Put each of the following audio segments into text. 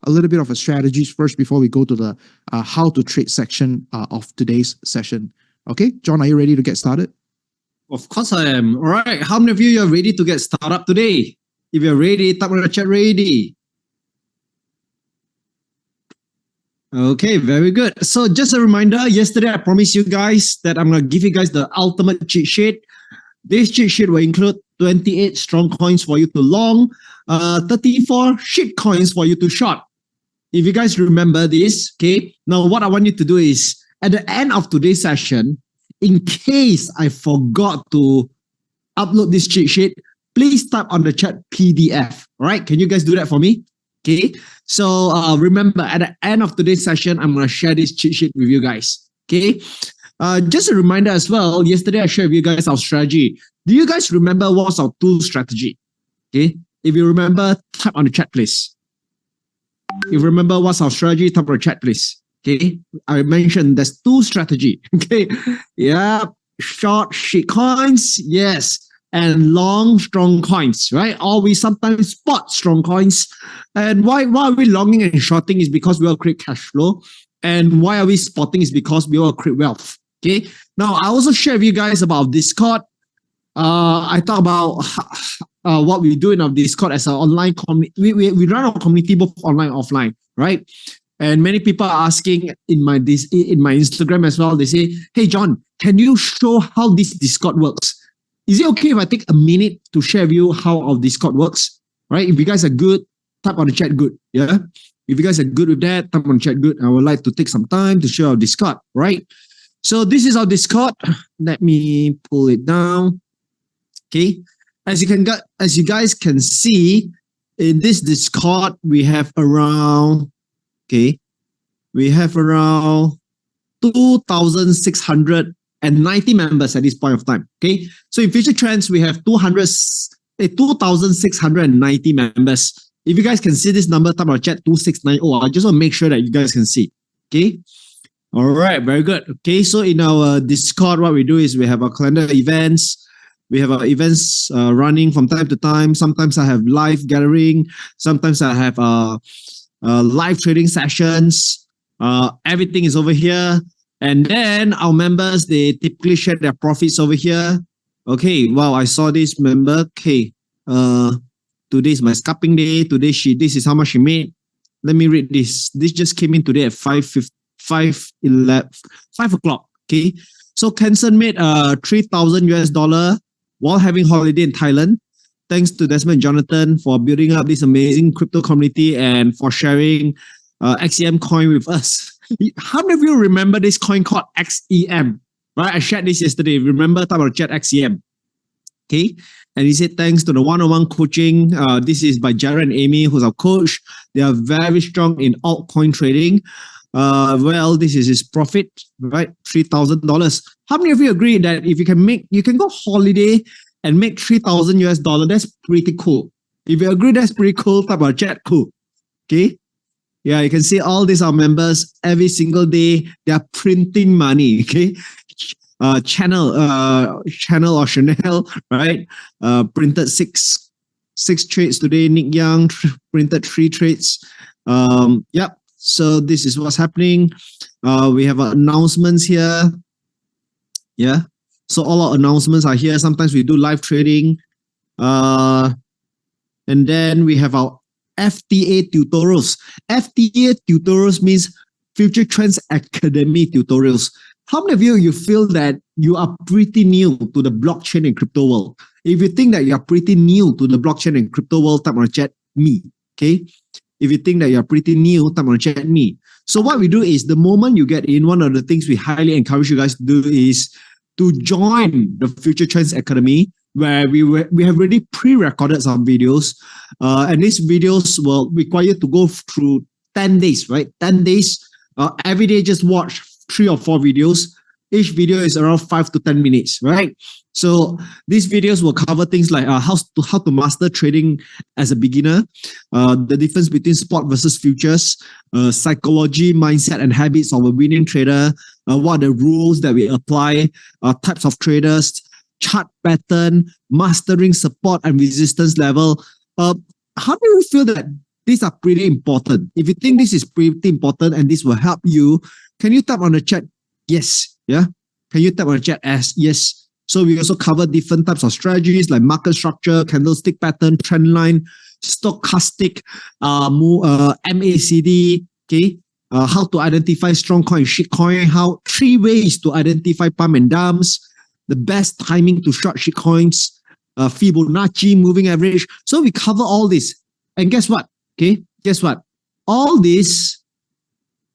a little bit of a strategies first before we go to the how to trade section of today's session. Okay, John, are you ready to get started? Of course I am. All right. How many of you are ready to get started up today? If you're ready, type on the chat ready. Okay, very good. So just a reminder, yesterday I promised you guys that I'm going to give you guys the ultimate cheat sheet. This cheat sheet will include 28 strong coins for you to long, 34 shit coins for you to short. If you guys remember this, okay, now what I want you to do is at the end of today's session, in case I forgot to upload this cheat sheet, please type on the chat PDF. All right, can you guys do that for me? Okay, so remember at the end of today's session, I'm going to share this cheat sheet with you guys. Okay, just a reminder as well, yesterday I shared with you guys our strategy. Do you guys remember what's our tool strategy? Okay, if you remember, type on the chat, please. If you remember what's our strategy, type on the chat, please. Okay, I mentioned there's two strategy. Okay, yeah, short shit coins, yes, and long strong coins, right? Or we sometimes spot strong coins. And why are we longing and shorting is because we will create cash flow. And why are we spotting is because we will create wealth. Okay, now I also share with you guys about Discord. I talk about what we do in our Discord as an online community. We run our community both online and offline, right? And many people are asking in my Instagram as well. They say, "Hey John, can you show how this Discord works? Is it okay if I take a minute to share with you how our Discord works?" Right? If you guys are good, type on the chat good. Yeah. If you guys are good with that, type on the chat good. I would like to take some time to share our Discord. Right? So this is our Discord. Let me pull it down. Okay. As you guys can see, in this Discord, we have around 2,690 members at this point of time. Okay. So in Future Trends, we have 2,690 members. If you guys can see this number, type on chat 2690. I just want to make sure that you guys can see. Okay. All right. Very good. Okay. So in our Discord, what we do is we have our calendar events. We have our events running from time to time. Sometimes I have live gathering. Sometimes I have live trading sessions. Everything is over here. And then our members, they typically share their profits over here. Okay, wow, I saw this member. Okay, today is my scalping day. Today this is how much she made. Let me read this. This just came in today at 5 o'clock. Okay, so Kenson made $3,000 while having holiday in Thailand. Thanks to Desmond and Jonathan for building up this amazing crypto community and for sharing XEM coin with us. How many of you remember this coin called XEM? Right, I shared this yesterday. Remember, type on the chat XEM. Okay, and he said thanks to the one-on-one coaching. This is by Jared and Amy, who's our coach. They are very strong in altcoin trading. Well, this is his profit, right? $3,000. How many of you agree that if you can go holiday and make $3,000? That's pretty cool. If you agree that's pretty cool, type on chat cool. Okay. Yeah, you can see all these are members every single day. They are printing money. Okay. Channel or Chanel, right? Printed six trades today. Nick Young printed 3 trades. Yep. So this is what's happening. We have announcements here. Yeah. So all our announcements are here. Sometimes we do live trading. And then we have our FTA tutorials. FTA tutorials means Future Trends Academy tutorials. How many of you feel that you are pretty new to the blockchain and crypto world? If you think that you are pretty new to the blockchain and crypto world, type on the chat me. Okay. If you think that you're pretty new, type on the chat me. So what we do is the moment you get in, one of the things we highly encourage you guys to do is to join the Future Trends Academy, where we have already pre-recorded some videos. And these videos will require you to go through 10 days, right? 10 days. Every day, just watch 3 or 4 videos. Each video is around 5 to 10 minutes, right? So these videos will cover things like how to master trading as a beginner, the difference between spot versus futures, psychology, mindset, and habits of a winning trader, what are the rules that we apply, types of traders, chart pattern, mastering support and resistance level. How do you feel that These are pretty important. If you think this is pretty important and this will help you, can you type on the chat? Yes. Yeah. Can you type on the chat as yes? So we also cover different types of strategies like market structure, candlestick pattern, trend line, stochastic, MACD. Okay. How to identify strong coin, shit coin, 3 ways to identify pump and dumps, the best timing to short shit coins, Fibonacci, moving average. So we cover all this. And guess what? Okay, guess what? All these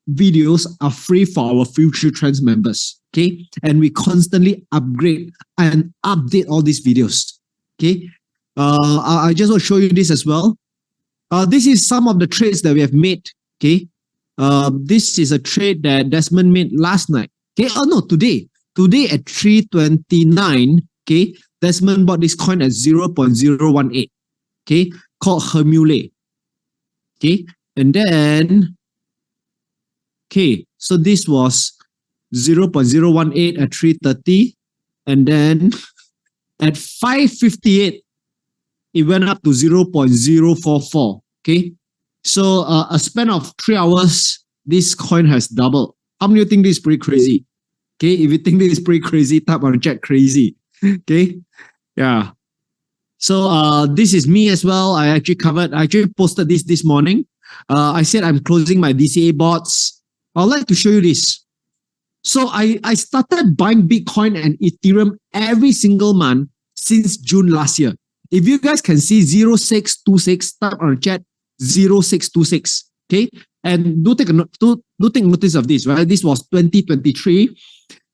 videos are free for our Future Trends members. Okay, and we constantly upgrade and update all these videos. Okay, I just want to show you this as well. This is some of the trades that we have made. Okay, this is a trade that Desmond made last night. Okay, oh no, today at 3:29. Okay, Desmond bought this coin at 0.018. Okay, called Hermule. Okay, and then, okay, so this was 0.018 at 3:30, and then at 5:58, it went up to 0.044. Okay, so a span of 3 hours, this coin has doubled. How many of you think this is pretty crazy? Okay, if you think this is pretty crazy, type on the chat crazy. Okay, yeah. So this is me as well. I actually posted this morning. I said I'm closing my DCA bots. I'd like to show you this. So I started buying Bitcoin and Ethereum every single month since June last year. If you guys can see 0626, type on the chat 0626. Okay, and do take notice of this. Right, this was 2023.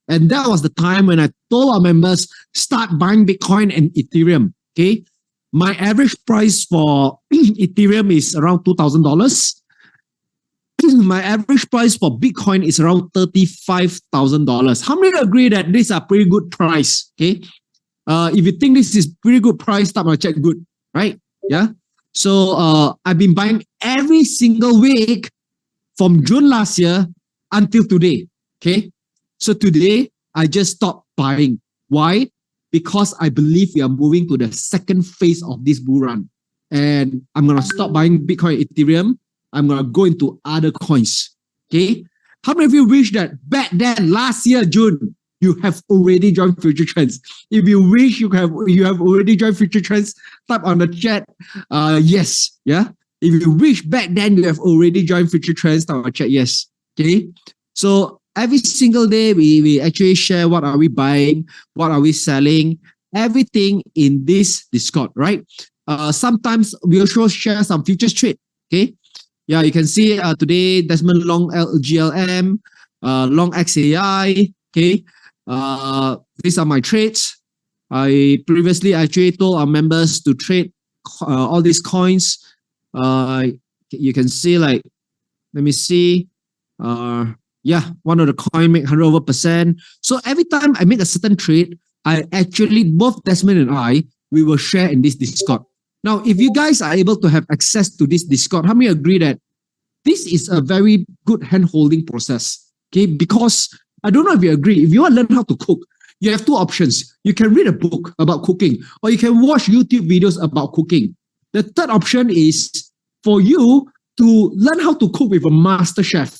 And that was the time when I told our members, start buying Bitcoin and Ethereum. Okay. My average price for Ethereum is around $2,000. My average price for Bitcoin is around $35,000. How many agree that this is a pretty good price? Okay. If you think this is pretty good price, start my check good. Right. Yeah. So I've been buying every single week from June last year until today. Okay. So today, I just stopped buying. Why? Because I believe we are moving to the second phase of this bull run. And I'm going to stop buying Bitcoin, Ethereum. I'm going to go into other coins. Okay? How many of you wish that back then, last year, June, you have already joined Future Trends? If you wish you have already joined Future Trends, type on the chat, yes. Yeah? If you wish back then you have already joined Future Trends, type on the chat, yes. Okay? So, every single day, we actually share what are we buying, what are we selling, everything in this Discord, right? Sometimes we also share some futures trade, okay? Yeah, you can see today, Desmond long GLM, long XAI, okay? These are my trades. I previously actually told our members to trade all these coins. You can see like, let me see, yeah, one of the coin make 100%. So every time I make a certain trade, I actually, both Desmond and I, we will share in this Discord. Now, if you guys are able to have access to this Discord, how many agree that this is a very good hand-holding process? Okay, because I don't know if you agree, if you want to learn how to cook, you have two options. You can read a book about cooking, or you can watch YouTube videos about cooking. The third option is for you to learn how to cook with a master chef.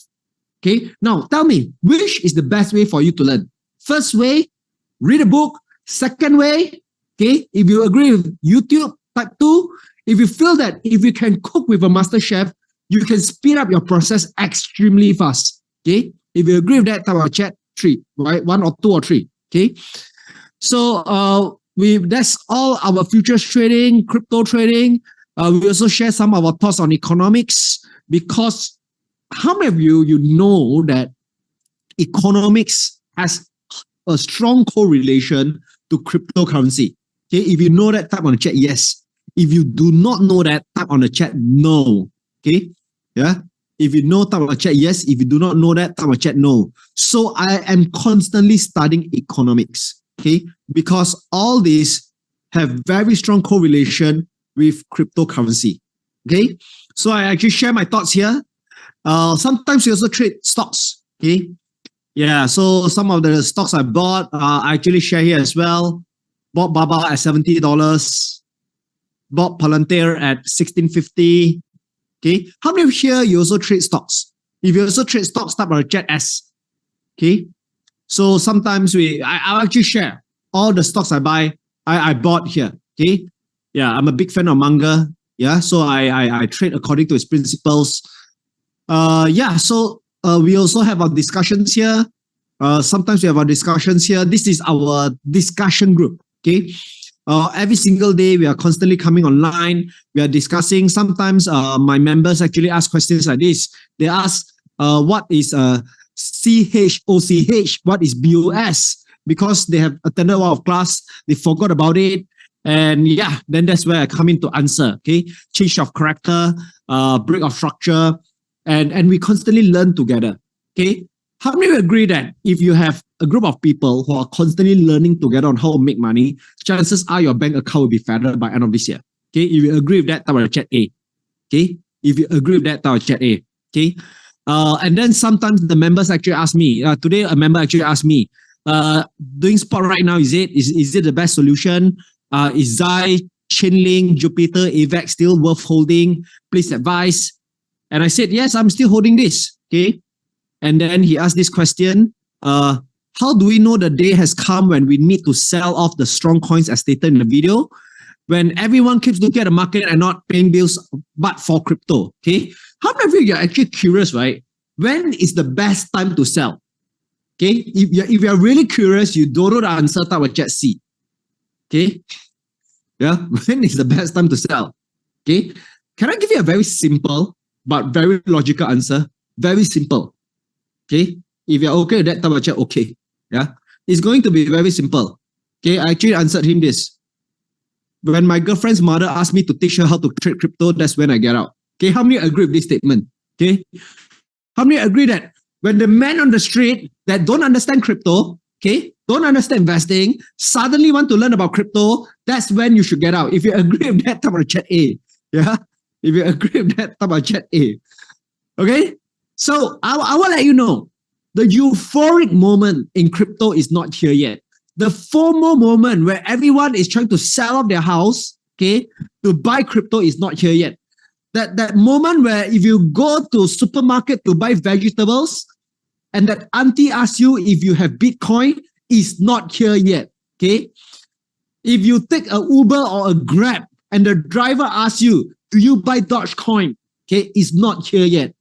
Okay, now tell me, which is the best way for you to learn? First way, read a book. Second way, okay, if you agree with YouTube, type 2. If you feel that if you can cook with a master chef, you can speed up your process extremely fast. Okay, if you agree with that, type on chat 3, right? 1 or 2 or 3. Okay, so that's all our futures trading, crypto trading. We also share some of our thoughts on economics, because how many of you know that economics has a strong correlation to cryptocurrency? Okay, if you know that, type on the chat yes. If you do not know that, type on the chat no. Okay, yeah. If you know, type on the chat yes. If you do not know that, type on the chat no. So I am constantly studying economics. Okay, because all these have very strong correlation with cryptocurrency. Okay, so I actually share my thoughts here. Sometimes we also trade stocks. Okay, yeah. So some of the stocks I bought, I actually share here as well. Bought Baba at $70. Bought Palantir at $16.50. Okay. How many of here you also trade stocks? If you also trade stocks, type on the chat S. Okay. So sometimes I'll actually share all the stocks I buy, I bought here. Okay. Yeah, I'm a big fan of Munger. Yeah, so I trade according to its principles. So we also have our discussions here. Sometimes we have our discussions here. This is our discussion group. Okay. Every single day we are constantly coming online. We are discussing. Sometimes my members actually ask questions like this. They ask, what is CHOCH? What is BOS? Because they have attended a lot of class, they forgot about it. And yeah, then that's where I come in to answer. Okay, change of character, break of structure, and we constantly learn together. Okay, how many agree that if you have a group of people who are constantly learning together on how to make money, chances are your bank account will be fatter by end of this year. Okay, if you agree with that, type on chat A. Okay, if you agree with that, type on chat A. Okay, and then sometimes the members actually ask me. Today, a member actually asked me, doing spot right now, is it the best solution? Is Zai, Chainlink, Jupiter, AVAX still worth holding? Please advise. And I said, yes, I'm still holding this. Okay. And then he asked this question, how do we know the day has come when we need to sell off the strong coins as stated in the video? When everyone keeps looking at the market and not paying bills, but for crypto. Okay. How many of you are actually curious, right? When is the best time to sell? Okay. If you're really curious, you don't know the answer, type with chat C. Okay. Yeah. When is the best time to sell? Okay. Can I give you a very simple but very logical answer? Very simple. Okay. If you're okay with that, type of chat, okay. Yeah. It's going to be very simple. Okay. I actually answered him this. When my girlfriend's mother asked me to teach her how to trade crypto, that's when I get out. Okay. How many agree with this statement? Okay. How many agree that when the man on the street that don't understand crypto, okay, don't understand investing, suddenly want to learn about crypto, that's when you should get out. If you agree with that, type on chat A. Yeah. If you agree with that, type on chat A. Okay. So I will let you know, the euphoric moment in crypto is not here yet. The FOMO moment where everyone is trying to sell off their house, okay, to buy crypto is not here yet. That moment where if you go to supermarket to buy vegetables and that auntie asks you if you have Bitcoin is not here yet, okay? If you take a Uber or a Grab and the driver asks you, do you buy Dogecoin? Okay, it's not here yet.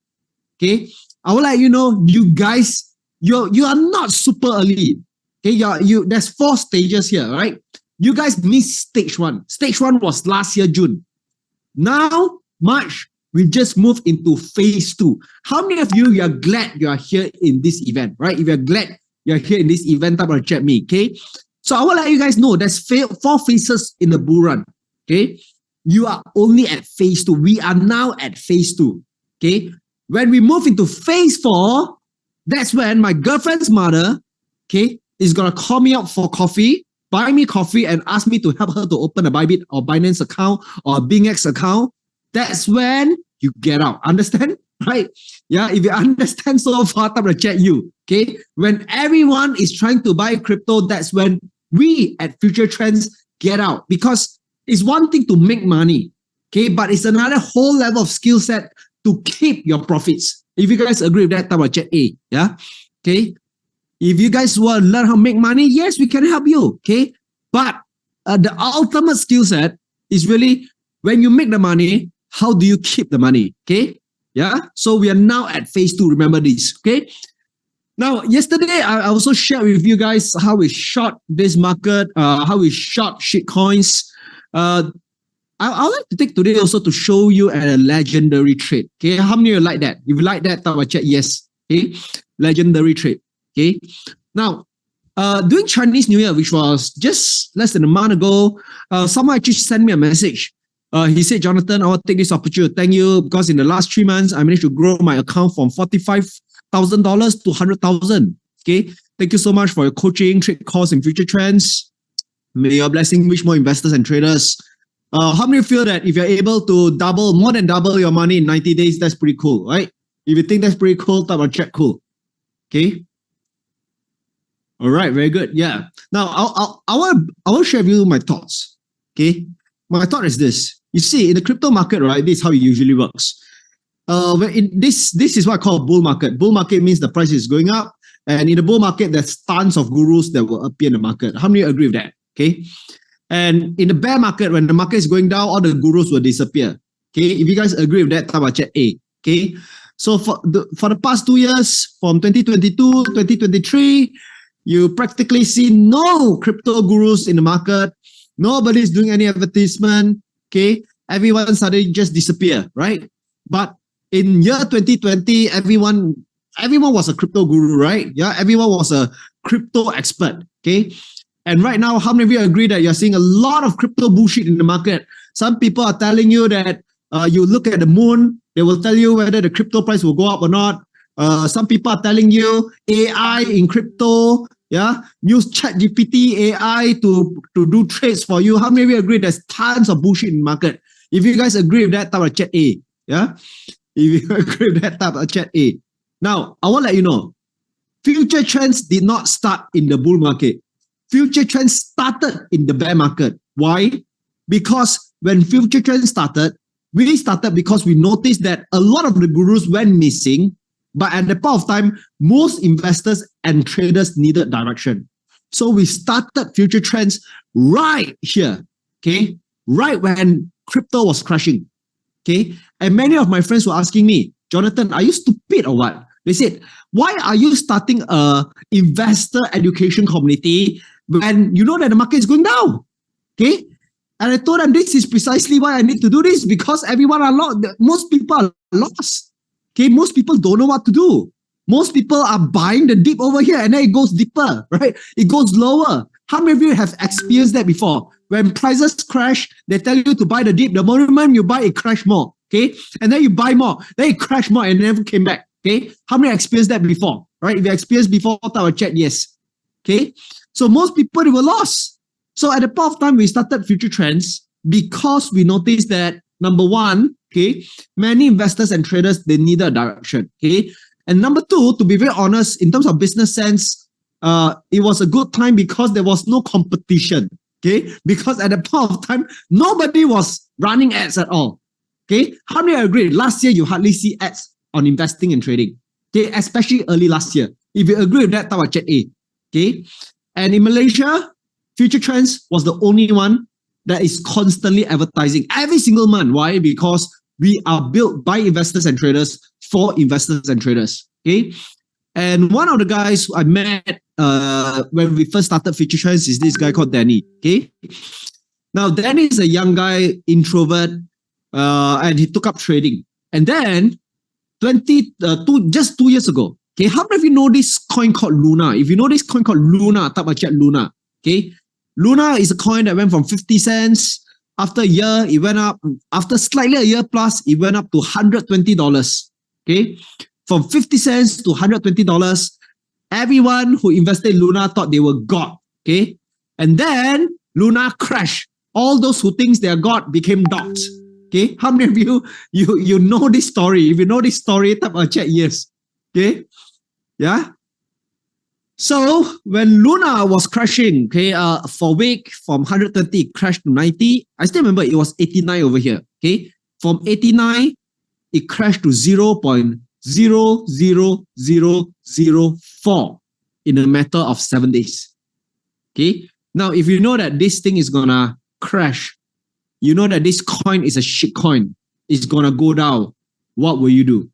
Okay, I will let you know, you guys, you are not super early. Okay, there's 4 stages here, right? You guys missed stage 1. Stage 1 was last year, June. Now, March, we just moved into phase 2. How many of you are glad you are here in this event, right? If you're glad you're here in this event, type on chat me, okay? So I will let you guys know there's 4 phases in the bull run, okay? You are only at phase 2. We are now at phase 2, okay? When we move into phase 4, that's when my girlfriend's mother, okay, is going to call me up for coffee, buy me coffee and ask me to help her to open a Bybit or Binance account or a BingX account. That's when you get out. Understand? Right? Yeah, if you understand so far, I'm going to chat you. Okay? When everyone is trying to buy crypto, that's when we at Future Trends get out. Because it's one thing to make money, okay, but it's another whole level of skill set to keep your profits. If you guys agree with that, type of chat A. Yeah? Okay? If you guys want to learn how to make money, yes, we can help you. Okay? But the ultimate skill set is really when you make the money, how do you keep the money? Okay? Yeah? So we are now at phase 2. Remember this. Okay? Now, yesterday, I also shared with you guys how we short this market, how we short shitcoins. I would like to take today also to show you a legendary trade. Okay? How many of you like that? If you like that, type of chat yes. Okay? Legendary trade. Okay? Now, during Chinese New Year, which was just less than a month ago, someone actually sent me a message. He said, Jonathan, I want to take this opportunity to thank you because in the last 3 months, I managed to grow my account from $45,000 to $100,000. Okay. Thank you so much for your coaching, trade calls, and future trends. May your blessing reach more investors and traders. How many feel that if you're able to more than double your money in 90 days, that's pretty cool, right? If you think that's pretty cool, type on chat cool. Okay. All right. Very good. Yeah. Now, I want to share with you my thoughts. Okay. My thought is this. You see, in the crypto market, right, this is how it usually works. this is what I call bull market. Bull market means the price is going up, and in the bull market, there's tons of gurus that will appear in the market. How many agree with that? Okay. And in the bear market, when the market is going down, all the gurus will disappear. Okay. If you guys agree with that, type of chat A. Okay. So for the past 2 years, from 2022, 2023, you practically see no crypto gurus in the market. Nobody's doing any advertisement. Okay. Everyone suddenly just disappear, right? But in year 2020, everyone was a crypto guru, right? Yeah, everyone was a crypto expert. Okay. And right now, how many of you agree that you're seeing a lot of crypto bullshit in the market? Some people are telling you that you look at the moon, they will tell you whether the crypto price will go up or not. Some people are telling you AI in crypto, yeah, use ChatGPT AI to do trades for you. How many of you agree there's tons of bullshit in the market? If you guys agree with that, type of chat A, yeah? If you agree with that, type of chat A. Now, I want to let you know, future trends did not start in the bull market. Future trends started in the bear market. Why? Because when future trends started, we started because we noticed that a lot of the gurus went missing, but at the point of time, most investors and traders needed direction. So we started future trends right here, okay? Right when crypto was crashing, okay? And many of my friends were asking me, Jonathan, are you stupid or what? They said, why are you starting a investor education community when you know that the market is going down? Okay. And I told them this is precisely why I need to do this, because everyone are lost. Most people are lost. Okay. Most people don't know what to do. Most people are buying the dip over here and then it goes deeper, right? It goes lower. How many of you have experienced that before? When prices crash, they tell you to buy the dip. The moment you buy, it crash more. Okay. And then you buy more, then it crash more and never came back. Okay. How many experienced that before? Right? If you experienced before, our chat, yes. Okay. So most people, they were lost. So at the point of time, we started Future Trends because we noticed that, number one, okay, many investors and traders, they needed a direction. Okay. And number two, to be very honest, in terms of business sense, it was a good time because there was no competition. Okay. Because at the point of time, nobody was running ads at all. Okay. How many agree? Last year, you hardly see ads on investing and trading. Okay. Especially early last year. If you agree with that, type of chat A. Okay. And in Malaysia, Future Trends was the only one that is constantly advertising every single month. Why? Because we are built by investors and traders for investors and traders. Okay. And one of the guys I met when we first started Future Trends is this guy called Danny. Okay. Now, Danny is a young guy, introvert, and he took up trading. And then just 2 years ago, okay, how many of you know this coin called Luna? If you know this coin called Luna, type of chat Luna. Okay. Luna is a coin that went from 50 cents. After a year, it went up. After slightly a year plus, it went up to $120. Okay. From 50 cents to $120. Everyone who invested in Luna thought they were God. Okay. And then Luna crashed. All those who think they are God became dogs. Okay. How many of you know this story? If you know this story, type of chat yes. Okay. Yeah. So when Luna was crashing, okay, for a week from 130, it crashed to 90. I still remember it was 89 over here. Okay. From 89, it crashed to 0.00004 in a matter of 7 days. Okay. Now, if you know that this thing is gonna crash, you know that this coin is a shit coin, it's gonna go down, what will you do?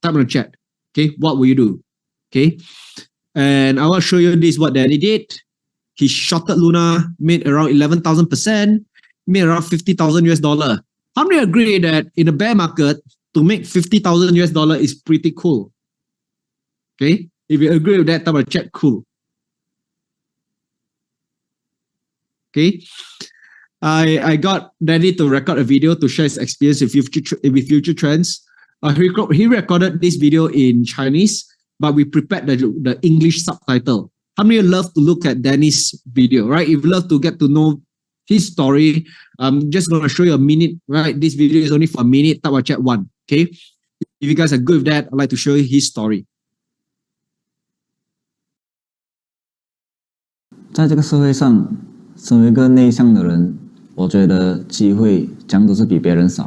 Type in the chat. Okay. What will you do? Okay. And I will show you this, what Danny did. He shorted Luna, made around 11,000%, made around 50,000 US dollar. How many agree that in a bear market, to make 50,000 US dollar is pretty cool? Okay. If you agree with that, type of chat, cool. Okay. I got Danny to record a video to share his experience with future trends. He recorded this video in Chinese, but we prepared the English subtitle. How many of you love to look at Danny's video, right? If you love to get to know his story, I'm just going to show you a minute, right? This video is only for a minute, type of chat 1, okay? If you guys are good with that, I'd like to show you his story. 在这个社会上，身为一个内向的人，我觉得机会讲都是比别人少。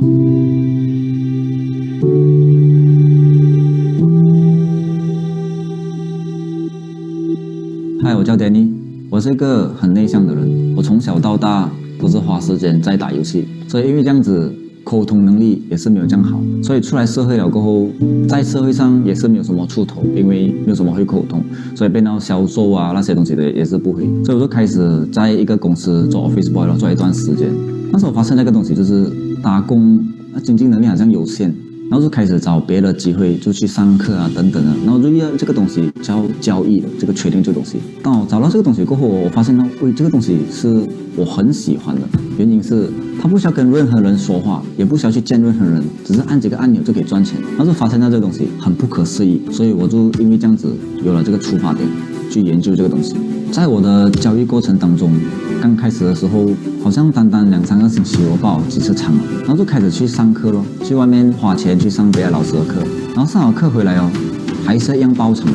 我叫 Danny， 我是一个很内向的人，我从小到大都是花时间在打游戏，所以因为这样子沟通能力也是没有这样好，所以出来社会了过后，在社会上也是没有什么出头，因为没有什么会沟通，所以变到销售啊那些东西的也是不会，所以我就开始在一个公司做 office boy 了，做一段时间。但是我发现那个东西就是打工经济能力好像有限，然后就开始找别的机会，就去上课啊等等的，然后就遇到这个东西叫交易的这个trading这个东西。当我找到这个东西过后，我发现到，这个东西是我很喜欢的，原因是它不需要跟任何人说话，也不需要去见任何人，只是按几个按钮就可以赚钱。然后就发现到这个东西很不可思议，所以我就因为这样子有了这个出发点，去研究这个东西。在我的交易过程当中，刚开始的时候，好像单2-3个星期我不好几次场了，然后就开始去上课咯，去外面花钱去上别的老师的课，然后上好课回来哦，还是一样爆场。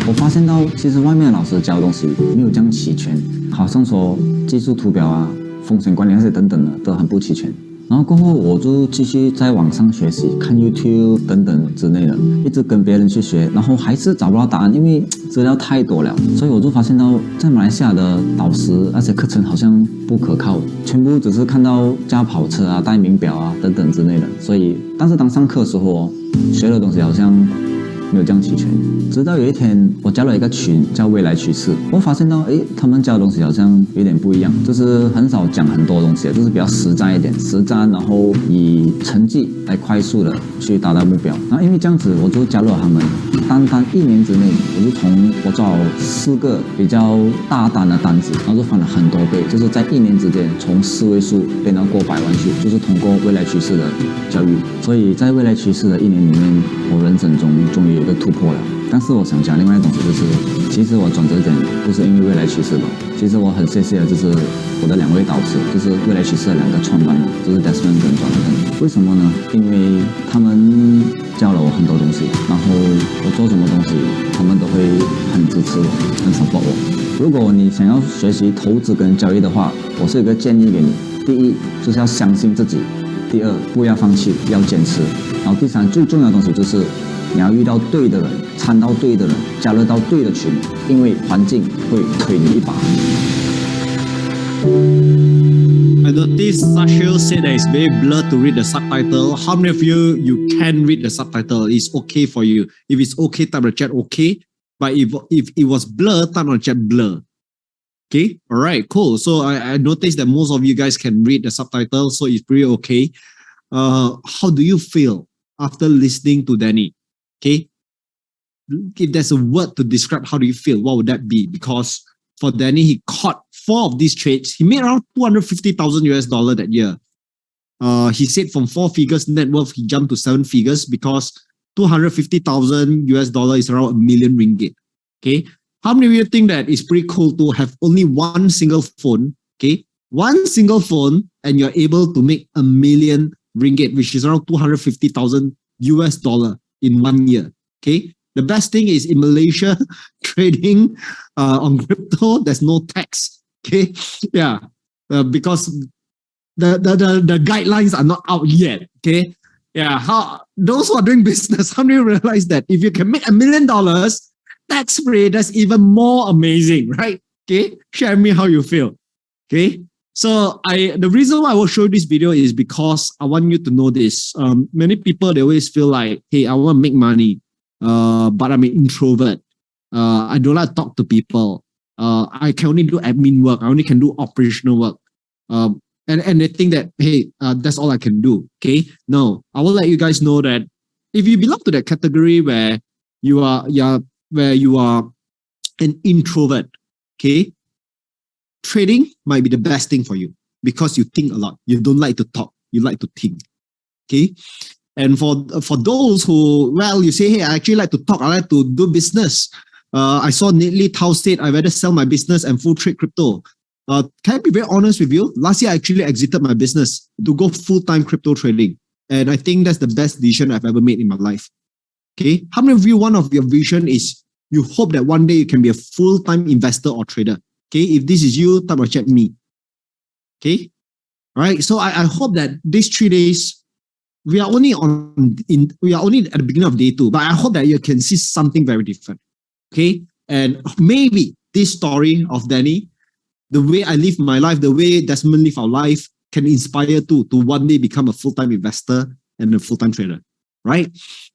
我发现到其实外面的老师教的东西没有这样齐全，好像说技术图表啊、风险管理那些等等的都很不齐全。然后过后我就继续在网上学习，看 YouTube 等等之类的，一直跟别人去学，然后还是找不到答案，因为资料太多了，所以我就发现到在马来西亚的导师那些课程好像不可靠，全部只是看到驾跑车啊、戴名表啊等等之类的，所以但是当上课的时候哦，学的东西好像没有这样齐全。直到有一天我加了一个群叫未来趋势，我发现到他们教的东西好像有点不一样，就是很少讲很多东西，就是比较实战一点，实战然后以成绩来快速的去达到目标。然后因为这样子我就加入了他们，单1年之内我找4个比较大单的单子，然后就翻了很多倍，就是在1年之间从4位数变到过100万去，就是通过未来趋势的教育。所以在未来趋势的1年里面，我人生中终于有一个突破了。但是我想讲另外一个东西，就是其实我转折点不是因为未来趋势吧，其实我很谢谢的就是我的2位导师，就是未来趋势的2个创办人，就是 Desmond 跟 Jonathan。为什么呢？因为他们教了我很多东西，然后我做什么东西他们都会很支持我，很 support 我。如果你想要学习投资跟交易的话，我是有个建议给你，第一就是要相信自己，第二不要放弃，要坚持，然后第三最重要的东西就是你要遇到对的人，参到对的人，加入到对的群，因为环境会推你一把。I noticed Sashil said that it's very blurred to read the subtitle. How many of you can read the subtitle? It's okay for you. If it's okay, type the chat okay. But if it was blur, type on the chat blur. Okay, all right, cool. So I noticed that most of you guys can read the subtitle, so it's pretty okay. How do you feel after listening to Danny? Okay, if there's a word to describe how do you feel, what would that be? Because for Danny, he caught 4 of these trades. He made around $250,000 that year. He said from 4 figures net worth, he jumped to 7 figures because $250,000 is around ringgit 1 million. Okay, how many of you think that it's pretty cool to have only one single phone? Okay, one single phone, and you're able to make ringgit 1 million, which is around $250,000 in 1 year. Okay, the best thing is in Malaysia, trading on crypto, there's no tax. Okay, yeah, because the guidelines are not out yet. Okay, yeah, how those who are doing business, how many realize that if you can make $1 million tax free, that's even more amazing, right? Okay, share me how you feel. Okay, so the reason why I will show you this video is because I want you to know this. Many people, they always feel like, hey, I want to make money, but I'm an introvert. I don't like to talk to people. I can only do admin work. I only can do operational work. And they think that, hey, that's all I can do. Okay, no, I will let you guys know that if you belong to that category where you are an introvert, okay, trading might be the best thing for you because you think a lot. You don't like to talk. You like to think. Okay. And for those who, well, you say, hey, I actually like to talk. I like to do business. I saw Neatly Tao said, I'd rather sell my business and full trade crypto. Can I be very honest with you? Last year, I actually exited my business to go full-time crypto trading. And I think that's the best decision I've ever made in my life. Okay. How many of you, one of your vision is you hope that one day you can be a full-time investor or trader? Okay. If this is you, type or chat me. Okay. All right. So I hope that these 3 days, we are only at the beginning of day 2, but I hope that you can see something very different. Okay. And maybe this story of Danny, the way I live my life, the way Desmond live our life can inspire to one day become a full-time investor and a full-time trader, right?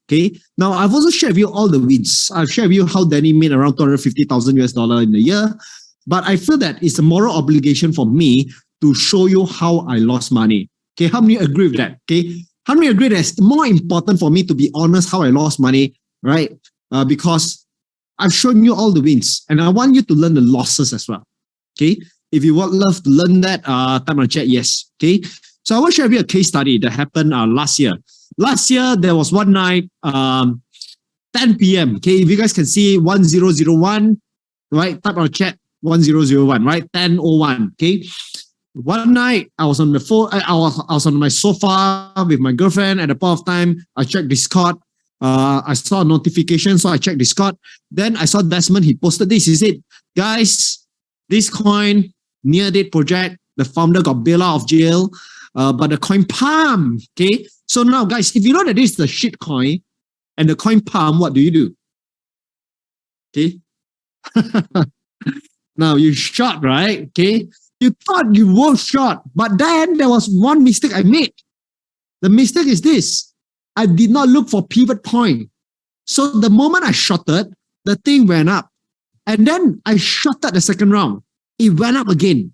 Okay. Now, I've also shared with you all the wins. I've shared with you how Danny made around 250,000 US dollar in a year. But I feel that it's a moral obligation for me to show you how I lost money. Okay. How many agree with that? Okay. How many agree that it's more important for me to be honest how I lost money, right? Because I've shown you all the wins and I want you to learn the losses as well. Okay. If you would love to learn that, type on the chat, yes. Okay. So I will share with you a case study that happened last year. Last year, there was one night, 10 p.m. Okay, if you guys can see 1001, right? Type on the chat 1001, right? 10:01. Okay. One night, I was on the phone. I was on my sofa with my girlfriend. At the point of time, I checked Discord. I saw a notification, so I checked Discord. Then I saw Desmond. He posted this. He said, "Guys, this coin near date project. The founder got bailed out of jail, but the coin palm." Okay. So now, guys, if you know that this is the shit coin and the coin palm, what do you do? Okay. Now you short, right? Okay. You thought you were short, but then there was one mistake I made. The mistake is this. I did not look for pivot point. So the moment I shorted, the thing went up. And then I shorted the second round. It went up again.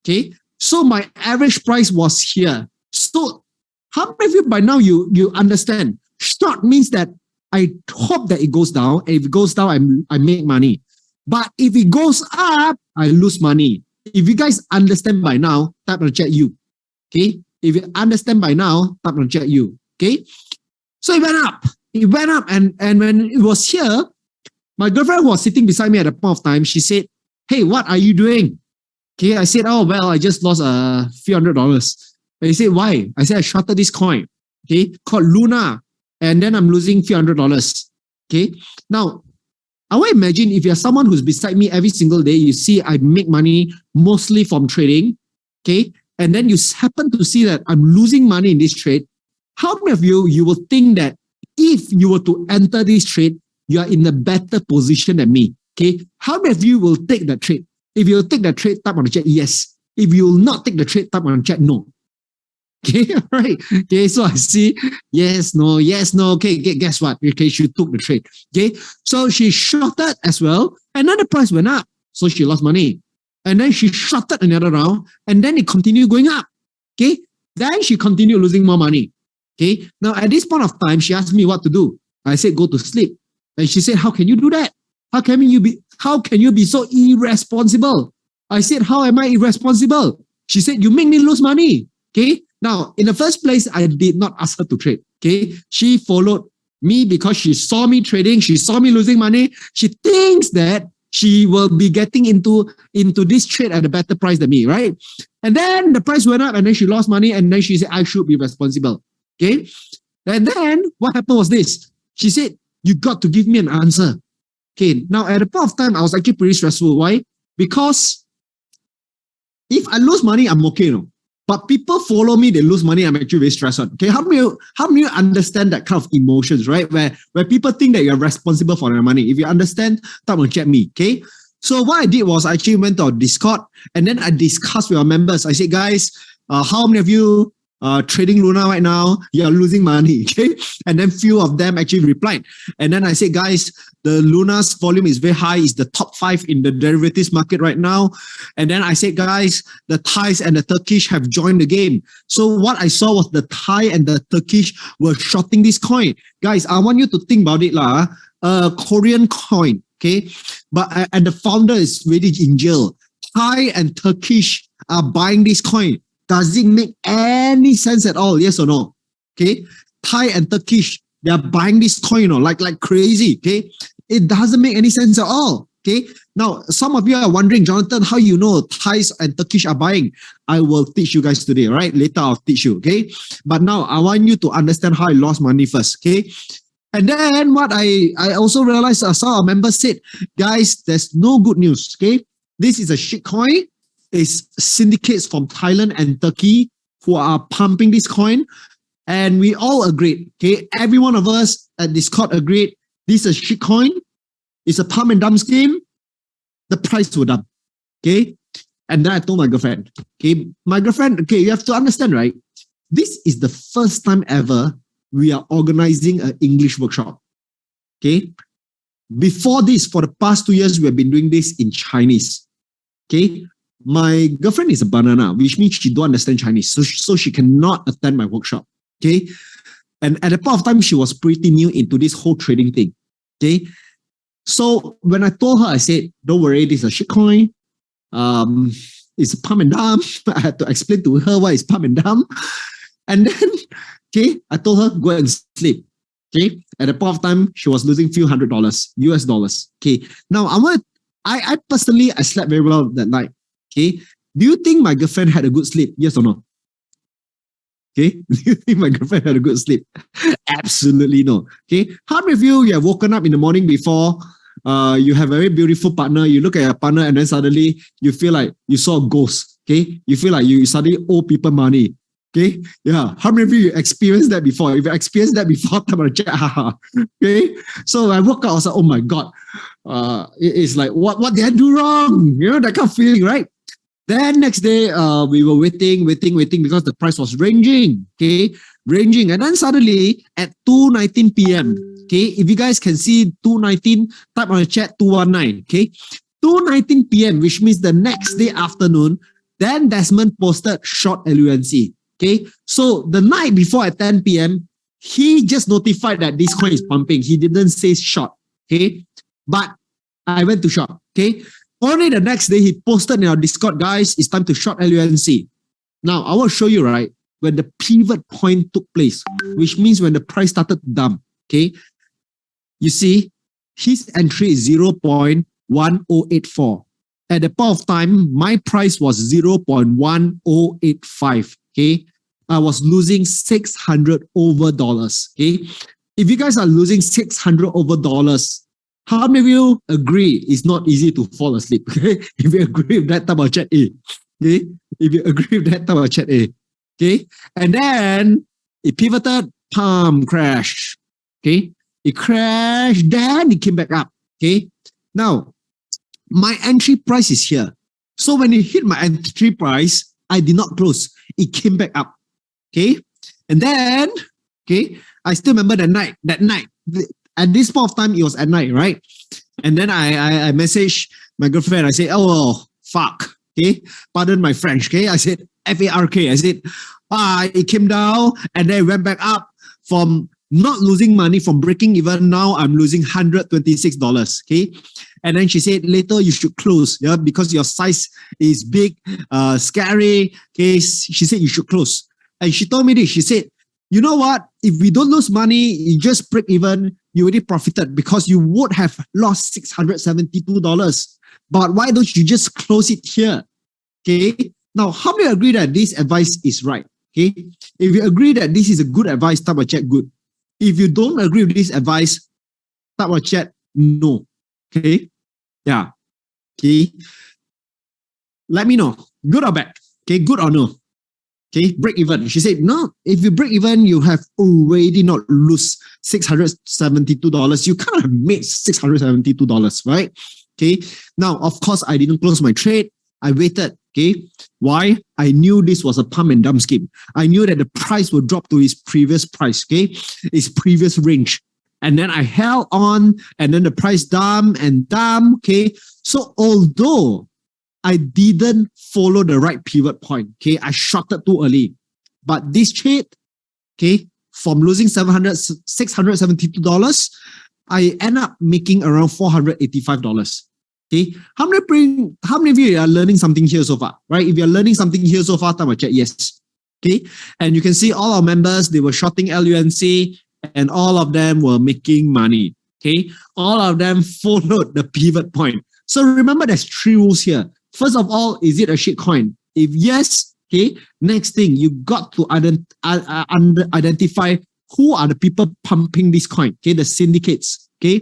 Okay. So my average price was here. So how many of you by now you understand? Short means that I hope that it goes down. And if it goes down, I make money. But if it goes up, I lose money. If you guys understand by now, type on the chat you. Okay. If you understand by now, type on the chat you. Okay. So it went up. It went up. And when it was here, my girlfriend was sitting beside me at a point of time. She said, "Hey, what are you doing?" Okay. I said, "Oh, well, I just lost a few $100s. And he said, "Why?" I said, "I shorted this coin, okay, called Luna, and then I'm losing few $100s. Okay. Now, I will imagine if you're someone who's beside me every single day, you see I make money mostly from trading, okay, and then you happen to see that I'm losing money in this trade. How many of you will think that if you were to enter this trade, you are in a better position than me? Okay. How many of you will take that trade? If you take that trade, type on the chat yes. If you will not take the trade, type on the chat no. Okay, all right. Okay, so I see yes, no. Okay, guess what? Okay, she took the trade. Okay, so she shorted as well, and then the price went up, so she lost money. And then she shorted another round, and then it continued going up. Okay, then she continued losing more money. Okay, now at this point of time, she asked me what to do. I said, "Go to sleep." And she said, "How can you do that? How can you be so irresponsible?" I said, "How am I irresponsible?" She said, "You make me lose money." Okay. Now, in the first place, I did not ask her to trade. Okay. She followed me because she saw me trading. She saw me losing money. She thinks that she will be getting into this trade at a better price than me, right? And then the price went up and then she lost money. And then she said, "I should be responsible." Okay. And then what happened was this. She said, "You got to give me an answer." Okay. Now, at the point of time, I was actually pretty stressful. Why? Because if I lose money, I'm okay, you know. But people follow me, they lose money, I'm actually very stressed out. Okay, how many of you understand that kind of emotions, right? Where people think that you're responsible for their money. If you understand, type on chat me. Okay. So what I did was I actually went to our Discord and then I discussed with our members. I said, "Guys, how many of you trading Luna right now? You're losing money." Okay. And then few of them actually replied. And then I said, "Guys, the Luna's volume is very high. It's the top 5 in the derivatives market right now." And then I said, "Guys, the Thais and the Turkish have joined the game." So what I saw was the Thai and the Turkish were shorting this coin. Guys, I want you to think about it lah. Korean coin, okay? But and the founder is really in jail. Thai and Turkish are buying this coin. Does it make any sense at all? Yes or no? Okay. Thai and Turkish, they are buying this coin, you know, like crazy. Okay. It doesn't make any sense at all. Okay. Now, some of you are wondering, "Jonathan, how you know Thais and Turkish are buying?" I will teach you guys today, right? Later, I'll teach you. Okay. But now I want you to understand how I lost money first. Okay. And then what I also realized, some of our members said, "Guys, there's no good news." Okay. This is a shit coin. It's syndicates from Thailand and Turkey who are pumping this coin. And we all agreed. Okay. Every one of us at Discord agreed this is a shit coin. It's a pump and dump scheme. the price would dump. Okay. And then I told my girlfriend, okay, you have to understand, right? This is the first time ever we are organizing an English workshop. Okay. Before this, for the past 2 years, we have been doing this in Chinese. Okay. My girlfriend is a banana, which means she don't understand Chinese. So she cannot attend my workshop. Okay. And at the point of time, she was pretty new into this whole trading thing. Okay. So when I told her, I said, don't worry, this is a shitcoin. It's a pump and dump. I had to explain to her why it's pump and dump. And then, okay, I told her, go and sleep. Okay. At the point of time, she was losing few $100 US dollars. Okay. Now I personally, I slept very well that night. Okay. Do you think my girlfriend had a good sleep? Yes or no? Okay. Do you think my girlfriend had a good sleep? Absolutely no. Okay. How many of you have woken up in the morning before? You have a very beautiful partner. You look at your partner and then suddenly you feel like you saw a ghost. Okay. You feel like you suddenly owe people money. Okay. Yeah. How many of you experienced that before? If you experienced that before, I'm gonna check. Okay. So I woke up, I was like, oh my God. It's like, what did I do wrong? You know, that kind of feeling, right? Then next day, we were waiting because the price was ranging. Okay. Ranging. And then suddenly at 2:19 p.m. Okay. If you guys can see 2:19, type on the chat 219. Okay. 2:19 p.m., which means the next day afternoon, then Desmond posted short LUNC. Okay. So the night before at 10 p.m., he just notified that this coin is pumping. He didn't say short. Okay. But I went to short. Okay. Only the next day he posted in our Discord, guys, it's time to short LUNC. Now I will show you, right, when the pivot point took place, which means when the price started to dump. Okay. You see, his entry is 0.1084. At the point of time, my price was 0.1085. Okay. I was losing $600 over. Okay. If you guys are losing $600 over, how many of you agree it's not easy to fall asleep? Okay. If you agree with that, type of chat A. Okay. If you agree with that, type of chat A. Okay. And then it pivoted, pump, crash. Okay. It crashed, then it came back up. Okay. Now, my entry price is here. So when it hit my entry price, I did not close. It came back up. Okay. And then, okay, I still remember that night. At this point of time, it was at night, right? And then I messaged my girlfriend. I said, oh, fuck. Okay. Pardon my French. Okay. I said, FARK. I said, it came down and then it went back up from not losing money, from breaking even. Now I'm losing $126. Okay. And then she said, later you should close. Yeah. Because your size is big, scary. Okay. She said, you should close. And she told me this. She said, you know what? If we don't lose money, you just break even, you already profited because you would have lost $672. But why don't you just close it here? Okay. Now, how many agree that this advice is right? Okay. If you agree that this is a good advice, type of chat good. If you don't agree with this advice, type of chat no. Okay. Yeah. Okay. Let me know. Good or bad? Okay. Good or no? Okay, break even. She said, no, if you break even, you have already not lose $672. You kind of made $672, right? Okay. Now, of course, I didn't close my trade. I waited. Okay. Why? I knew this was a pump and dump scheme. I knew that the price would drop to its previous price. Okay. Its previous range. And then I held on and then the price dump and dump. Okay. So although I didn't follow the right pivot point. Okay, I shorted too early. But this trade, okay, from losing $672, I end up making around $485. Okay, how many of you are learning something here so far? Right? If you're learning something here so far, time I check yes. Okay, and you can see all our members, they were shorting LUNC and all of them were making money. Okay, all of them followed the pivot point. So remember, there's 3 rules here. First of all, is it a shitcoin? If yes, okay, next thing, you got to identify who are the people pumping this coin, okay, the syndicates, okay?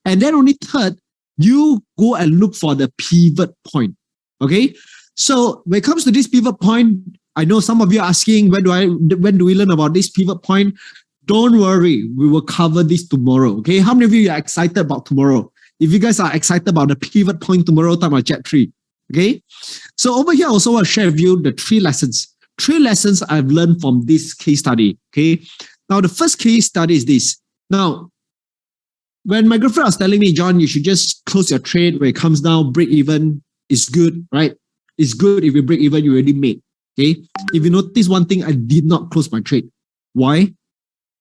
And then only third, you go and look for the pivot point, okay? So when it comes to this pivot point, I know some of you are asking, when do we learn about this pivot point? Don't worry, we will cover this tomorrow, okay? How many of you are excited about tomorrow? If you guys are excited about the pivot point tomorrow, time I'll chat 3. Okay. So over here, I also want to share with you the 3 lessons. 3 lessons I've learned from this case study. Okay. Now, the first case study is this. Now, when my girlfriend was telling me, John, you should just close your trade when it comes down, break even is good, right? It's good if you break even, you already made. Okay. If you notice one thing, I did not close my trade. Why?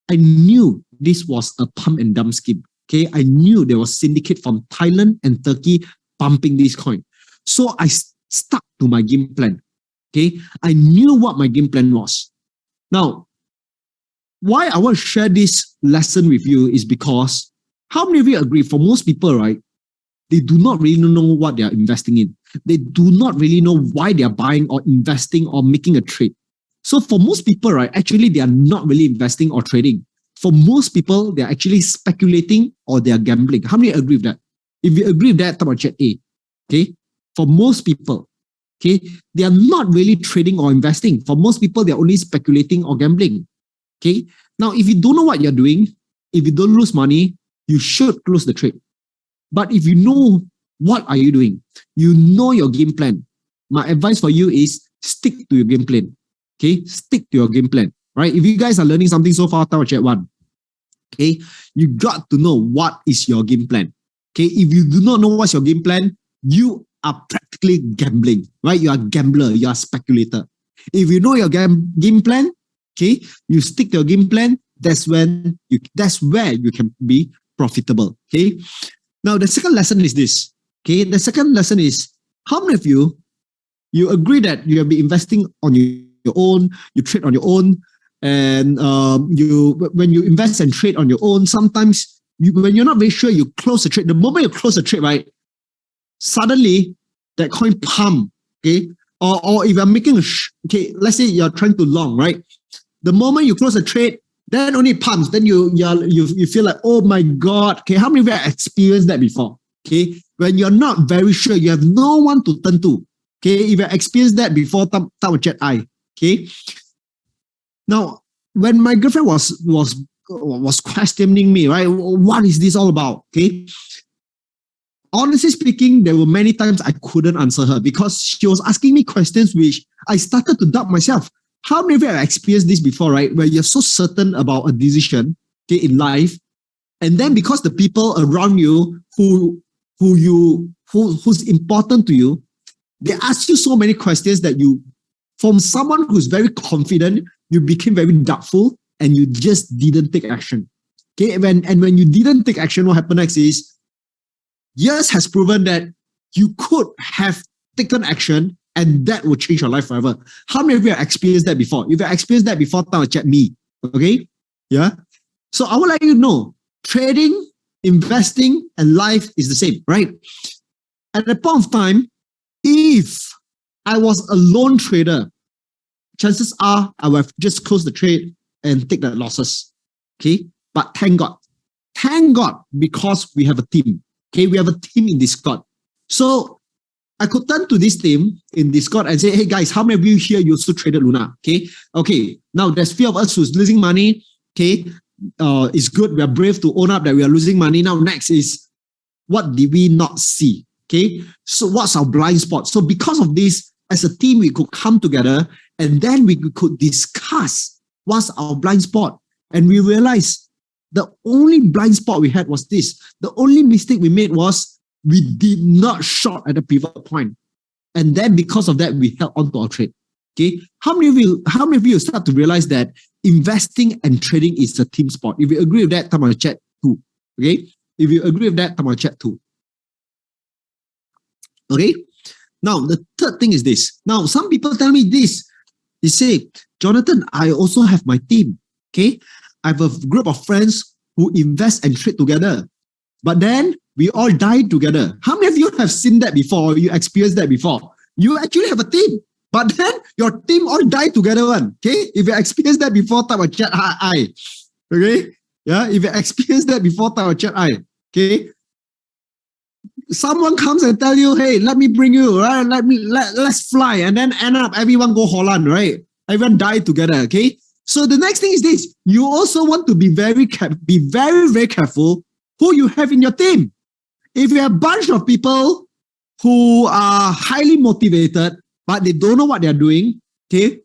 I knew this was a pump and dump scheme. Okay. I knew there was syndicate from Thailand and Turkey pumping this coin. So I stuck to my game plan. Okay. I knew what my game plan was. Now, why I want to share this lesson with you is because how many of you agree? For most people, right, they do not really know what they are investing in. They do not really know why they are buying or investing or making a trade. So for most people, right, actually they are not really investing or trading. For most people, they are actually speculating or they are gambling. How many agree with that? If you agree with that, talk about chat A. Okay. For most people, okay, they are not really trading or investing. For most people, they are only speculating or gambling. Okay. Now, if you don't know what you're doing, if you don't lose money, you should close the trade. But if you know what are you doing, you know your game plan. My advice for you is stick to your game plan. Okay, stick to your game plan. Right? If you guys are learning something so far, tell chat 1. Okay, you got to know what is your game plan. Okay, if you do not know what's your game plan, you are practically gambling. Right? You are a gambler. You are a speculator. If you know your game plan, okay, you stick to your game plan. That's where you can be profitable. Okay. Now the second lesson is this. Okay. The second lesson is how many of you agree that you have been investing on your own, you trade on your own, and when you invest and trade on your own, sometimes when you're not very sure, you close the trade. The moment you close the trade, right, suddenly that coin pump. Okay. Or if you're making okay, let's say you're trying to long, right? The moment you close the trade, then only it pumps. Then you feel like, oh my God. Okay, how many of you have experienced that before? Okay, when you're not very sure, you have no one to turn to. Okay, if you experienced that before, type chat I. Okay. Now, when my girlfriend was questioning me, right? What is this all about? Okay. Honestly speaking, there were many times I couldn't answer her because she was asking me questions which I started to doubt myself. How many of you have experienced this before, right? Where you're so certain about a decision, okay, in life, and then because the people around you who's important to you, they ask you so many questions that you, from someone who's very confident, you became very doubtful and you just didn't take action. Okay, when you didn't take action, what happened next is years has proven that you could have taken action and that will change your life forever. How many of you have experienced that before? If you have experienced that before, chat me. Okay? Yeah. So I will let you know, trading, investing, and life is the same, right? At the point of time, if I was a lone trader, chances are I would have just closed the trade and take the losses. Okay? But thank God. Thank God because we have a team. Okay? We have a team in Discord. So I could turn to this team in Discord and say, hey guys, how many of you here also traded Luna? Okay. Now there's few of us who's losing money. Okay. It's good. We are brave to own up that we are losing money. Now next is what did we not see? Okay. So what's our blind spot? So because of this, as a team, we could come together and then we could discuss what's our blind spot. And we realized the only blind spot we had was this. The only mistake we made was we did not short at the pivot point. And then because of that, we held on to our trade. Okay. How many of you start to realize that investing and trading is a team sport? If you agree with that, come on chat 2. Okay. If you agree with that, come on chat 2. Okay. Now, the third thing is this. Now, some people tell me this. They say, Jonathan, I also have my team. Okay. I have a group of friends who invest and trade together. But then we all die together. How many of you have seen that before? Or you experienced that before? You actually have a team, but then your team all die together. Okay? If you experienced that before, type a chat I. Okay? Yeah. If you experienced that before, type a chat I. Okay? Someone comes and tell you, hey, let me bring you, right? Let's fly, and then end up everyone go Holland, right? Everyone die together. Okay? So the next thing is this. You also want to be very, very careful who you have in your team. If you have a bunch of people who are highly motivated, but they don't know what they're doing, okay,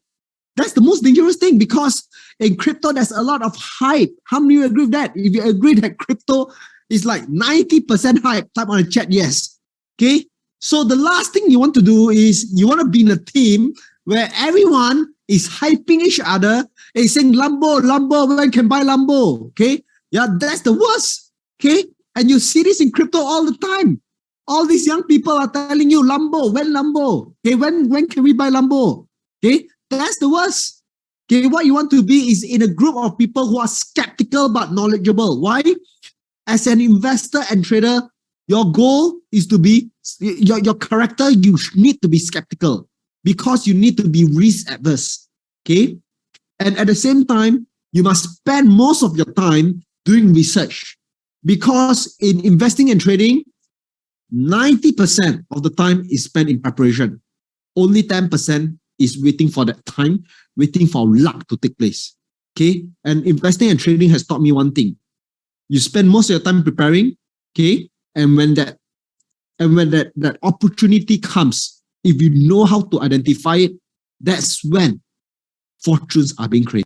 that's the most dangerous thing, because in crypto, there's a lot of hype. How many of you agree with that? If you agree that crypto is like 90% hype, type on the chat yes. Okay. So the last thing you want to do is you want to be in a team where everyone is hyping each other and saying Lambo, when can buy Lambo? Okay. Yeah, that's the worst. Okay. And you see this in crypto all the time. All these young people are telling you Lambo, when Lambo? Okay, when can we buy Lambo? Okay, that's the worst. Okay, what you want to be is in a group of people who are skeptical but knowledgeable. Why? As an investor and trader, your goal is to be, your character, you need to be skeptical because you need to be risk averse. Okay, and at the same time, you must spend most of your time doing research, because in investing and trading, 90% of the time is spent in preparation. Only 10% is waiting for that time, waiting for luck to take place. Okay. And investing and trading has taught me one thing. You spend most of your time preparing. Okay. And when that opportunity comes, if you know how to identify it, that's when fortunes are being created.